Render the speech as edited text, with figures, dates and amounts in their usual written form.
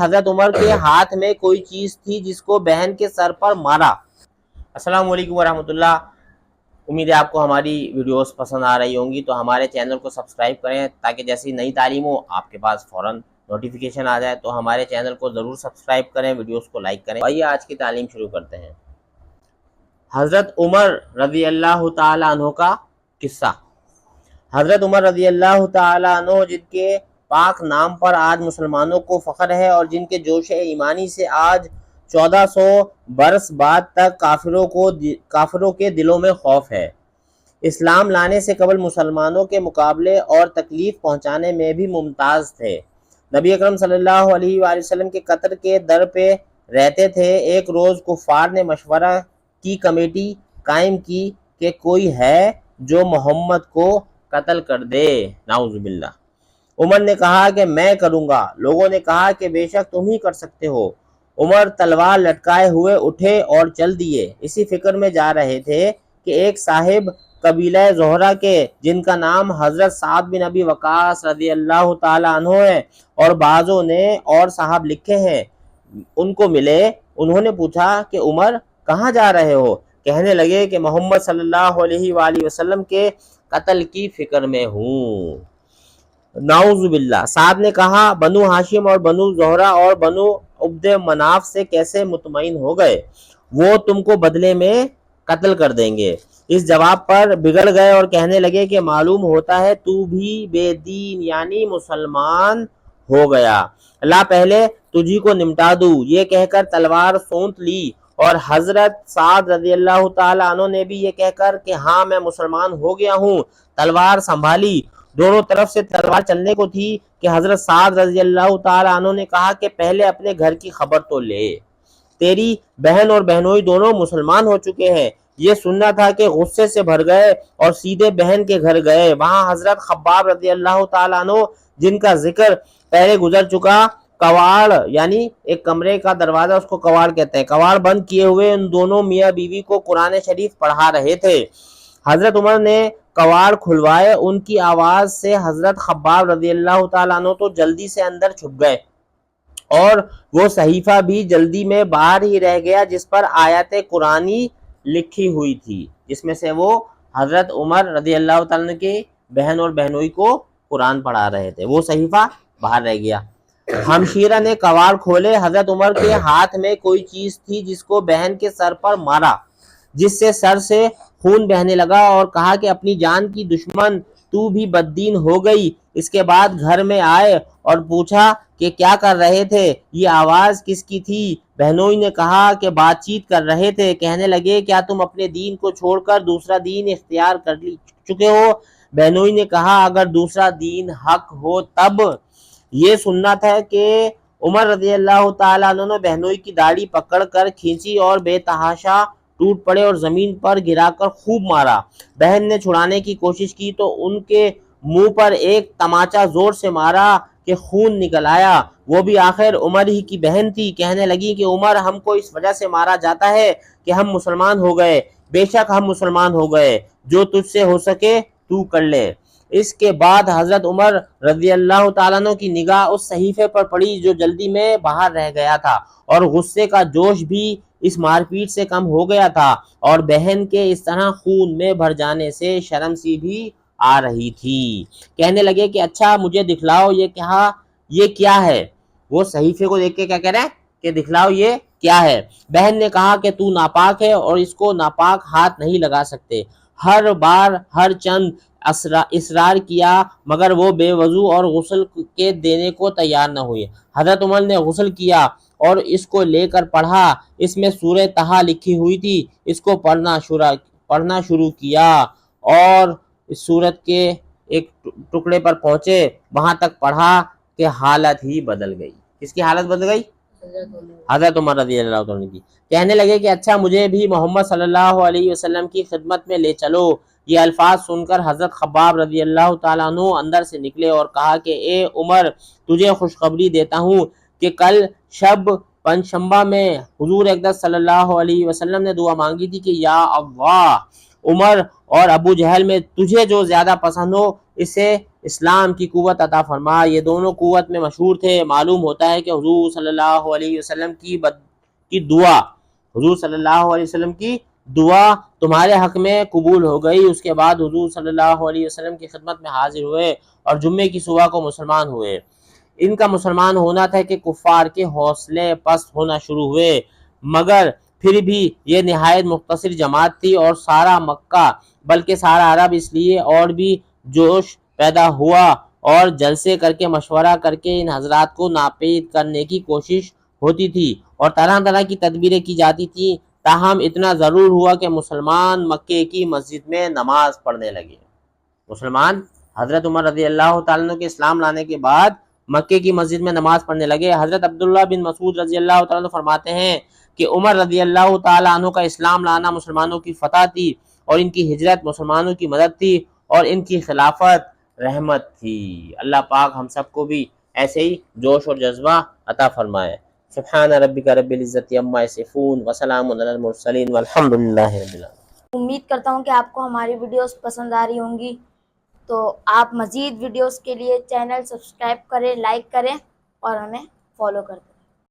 حضرت عمر کے ہاتھ میں کوئی چیز تھی جس کو بہن کے سر پر مارا۔ السلام علیکم ورحمۃ اللہ۔ امید ہے آپ کو ہماری ویڈیوز پسند آ رہی ہوں گی، تو ہمارے چینل کو سبسکرائب کریں تاکہ جیسی نئی تعلیم ہو آپ کے پاس فوراً نوٹیفیکیشن آ جائے۔ تو ہمارے چینل کو ضرور سبسکرائب کریں، ویڈیوز کو لائک کریں۔ آئیے آج کی تعلیم شروع کرتے ہیں۔ حضرت عمر رضی اللہ تعالی عنہ کا قصہ۔ حضرت عمر رضی اللہ تعالی عنہ، جن کے پاک نام پر آج مسلمانوں کو فخر ہے اور جن کے جوش ایمانی سے آج 1400 برس بعد تک کافروں کے دلوں میں خوف ہے، اسلام لانے سے قبل مسلمانوں کے مقابلے اور تکلیف پہنچانے میں بھی ممتاز تھے۔ نبی اکرم صلی اللہ علیہ وآلہ وسلم کے قتل کے در پہ رہتے تھے۔ ایک روز کفار نے مشورہ کی کمیٹی قائم کی کہ کوئی ہے جو محمد کو قتل کر دے، نعوذ باللہ۔ عمر نے کہا کہ میں کروں گا۔ لوگوں نے کہا کہ بے شک تم ہی کر سکتے ہو۔ عمر تلوار لٹکائے ہوئے اٹھے اور چل دیے۔ اسی فکر میں جا رہے تھے کہ ایک صاحب قبیلہ زہرہ کے، جن کا نام حضرت سعد بن ابی وقاص رضی اللہ تعالی عنہ ہے اور بعضوں نے اور صاحب لکھے ہیں، ان کو ملے۔ انہوں نے پوچھا کہ عمر کہاں جا رہے ہو؟ کہنے لگے کہ محمد صلی اللہ علیہ وآلہ وسلم کے قتل کی فکر میں ہوں، نعوذ باللہ۔ سعد نے کہا بنو ہاشم اور بنو زہرہ اور بنو عبد مناف سے کیسے مطمئن ہو گئے؟ وہ تم کو بدلے میں قتل کر دیں گے۔ اس جواب پر بگڑ گئے اور کہنے لگے کہ معلوم ہوتا ہے تو بھی بے دین یعنی مسلمان ہو گیا، اللہ پہلے تجھی کو نمٹا دوں۔ یہ کہہ کر تلوار سونت لی اور حضرت سعد رضی اللہ تعالیٰ عنہ نے بھی یہ کہہ کر کہ ہاں میں مسلمان ہو گیا ہوں، تلوار سنبھالی۔ دونوں طرف سے تلوار چلنے کو تھی کہ حضرت سعد رضی اللہ تعالیٰ عنہ نے کہا کہ پہلے اپنے گھر کی خبر تو لے، تیری بہن اور بہنوئی دونوں مسلمان ہو چکے ہیں۔ یہ سننا تھا کہ غصے سے بھر گئے اور سیدھے بہن کے گھر گئے۔ وہاں حضرت خباب رضی اللہ تعالیٰ عنہ، جن کا ذکر پہلے گزر چکا، کواڑ یعنی ایک کمرے کا دروازہ، اس کو کواڑ کہتے ہیں، کواڑ بند کیے ہوئے ان دونوں میاں بیوی کو قرآن شریف پڑھا رہے تھے۔ حضرت عمر نے کواڑ کھلوائے۔ ان کی آواز سے حضرت خباب رضی اللہ تعالیٰ عنہ تو جلدی سے اندر چھپ گئے اور وہ صحیفہ بھی جلدی میں باہر ہی رہ گیا جس پر آیت قرآنی لکھی ہوئی تھی، جس میں سے وہ حضرت عمر رضی اللہ تعالیٰ عنہ کی بہن اور بہنوئی کو قرآن پڑھا رہے تھے، وہ صحیفہ باہر رہ گیا۔ ہمشیرہ نے کواڑ کھولے۔ حضرت عمر کے ہاتھ میں کوئی چیز تھی جس کو بہن کے سر پر مارا، جس سے سر سے خون بہنے لگا اور کہا کہ اپنی جان کی دشمن تو بھی بددین ہو گئی۔ اس کے بعد گھر میں آئے اور پوچھا کہ کیا کر رہے تھے، یہ آواز کس کی تھی؟ بہنوئی نے کہا کہ بات چیت کر رہے تھے۔ کہنے لگے کیا تم اپنے دین کو چھوڑ کر دوسرا دین اختیار کر چکے ہو؟ بہنوئی نے کہا اگر دوسرا دین حق ہو تب۔ یہ سننا تھا کہ عمر رضی اللہ تعالیٰ عنہ نے بہنوئی کی داڑھی پکڑ کر کھینچی اور بے تحاشا ٹوٹ پڑے اور زمین پر گرا کر خوب مارا۔ بہن نے چھڑانے کی کوشش کی تو ان کے منہ پر ایک تماچا زور سے مارا کہ خون نکل آیا، وہ بھی آخر عمر ہی کی بہن تھی۔ کہنے لگی کہ عمر ہم کو اس وجہ سے مارا جاتا ہے کہ ہم مسلمان ہو گئے۔ بے شک ہم مسلمان ہو گئے، جو تجھ سے ہو سکے تو کر لے۔ اس کے بعد حضرت عمر رضی اللہ تعالیٰ عنہ کی نگاہ اس صحیفے پر پڑی جو جلدی میں باہر رہ گیا تھا، اور غصے کا جوش بھی اس مار پیٹ سے کم ہو گیا تھا، اور بہن کے اس طرح خون میں بھر جانے سے شرم سی بھی آ رہی تھی۔ کہنے لگے کہ اچھا مجھے دکھلاؤ یہ کیا ہے؟ وہ صحیفے کو دیکھ کے کیا کہہ رہے ہیں کہ دکھلاؤ یہ کیا ہے؟ بہن نے کہا کہ تو ناپاک ہے اور اس کو ناپاک ہاتھ نہیں لگا سکتے۔ ہر بار ہر چند اصرار کیا مگر وہ بے وضو اور غسل کے دینے کو تیار نہ ہوئی۔ حضرت عمر نے غسل کیا اور اس کو لے کر پڑھا۔ اس میں سورہ طٰہٰ لکھی ہوئی تھی۔ اس کو پڑھنا شروع کیا اور اس سورت کے ایک ٹکڑے پر پہنچے، وہاں تک پڑھا کہ حالت ہی بدل گئی۔ کس کی حالت بدل گئی؟ حضرت عمر رضی اللہ عنہ کی۔ کہنے لگے کہ اچھا مجھے بھی محمد صلی اللہ علیہ وسلم کی خدمت میں لے چلو۔ یہ الفاظ سن کر حضرت خباب رضی اللہ تعالیٰ عنہ اندر سے نکلے اور کہا کہ اے عمر، تجھے خوشخبری دیتا ہوں کہ کل شب پنجشنبہ میں حضور اقدس صلی اللہ علیہ وسلم نے دعا مانگی تھی کہ یا اللہ، عمر اور ابو جہل میں تجھے جو زیادہ پسند ہو اسے اسلام کی قوت عطا فرما۔ یہ دونوں قوت میں مشہور تھے۔ معلوم ہوتا ہے کہ حضور صلی اللہ علیہ وسلم کی دعا، حضور صلی اللہ علیہ وسلم کی دعا تمہارے حق میں قبول ہو گئی۔ اس کے بعد حضور صلی اللہ علیہ وسلم کی خدمت میں حاضر ہوئے اور جمعے کی صبح کو مسلمان ہوئے۔ ان کا مسلمان ہونا تھا کہ کفار کے حوصلے پست ہونا شروع ہوئے، مگر پھر بھی یہ نہایت مختصر جماعت تھی، اور سارا مکہ بلکہ سارا عرب اس لیے اور بھی جوش پیدا ہوا اور جلسے کر کے مشورہ کر کے ان حضرات کو ناپید کرنے کی کوشش ہوتی تھی اور طرح طرح کی تدبیریں کی جاتی تھیں۔ تاہم اتنا ضرور ہوا کہ مسلمان مکے کی مسجد میں نماز پڑھنے لگے۔ مسلمان حضرت عمر رضی اللہ تعالیٰ عنہ کے اسلام لانے کے بعد مکے کی مسجد میں نماز پڑھنے لگے۔ حضرت عبداللہ بن مسعود رضی اللہ تعالیٰ عنہ فرماتے ہیں کہ عمر رضی اللہ تعالیٰ عنہ کا اسلام لانا مسلمانوں کی فتح تھی، اور ان کی ہجرت مسلمانوں کی مدد تھی، اور ان کی خلافت رحمت تھی۔ اللہ پاک ہم سب کو بھی ایسے ہی جوش اور جذبہ عطا فرمائے۔ سبحان ربک رب العزت عما یصفون وسلام علی المرسلین والحمد للہ رب العالمین۔ امید کرتا ہوں کہ آپ کو ہماری ویڈیوز پسند آ رہی ہوں گی، تو آپ مزید ویڈیوز کے لیے چینل سبسکرائب کریں، لائک کریں اور ہمیں فالو کریں۔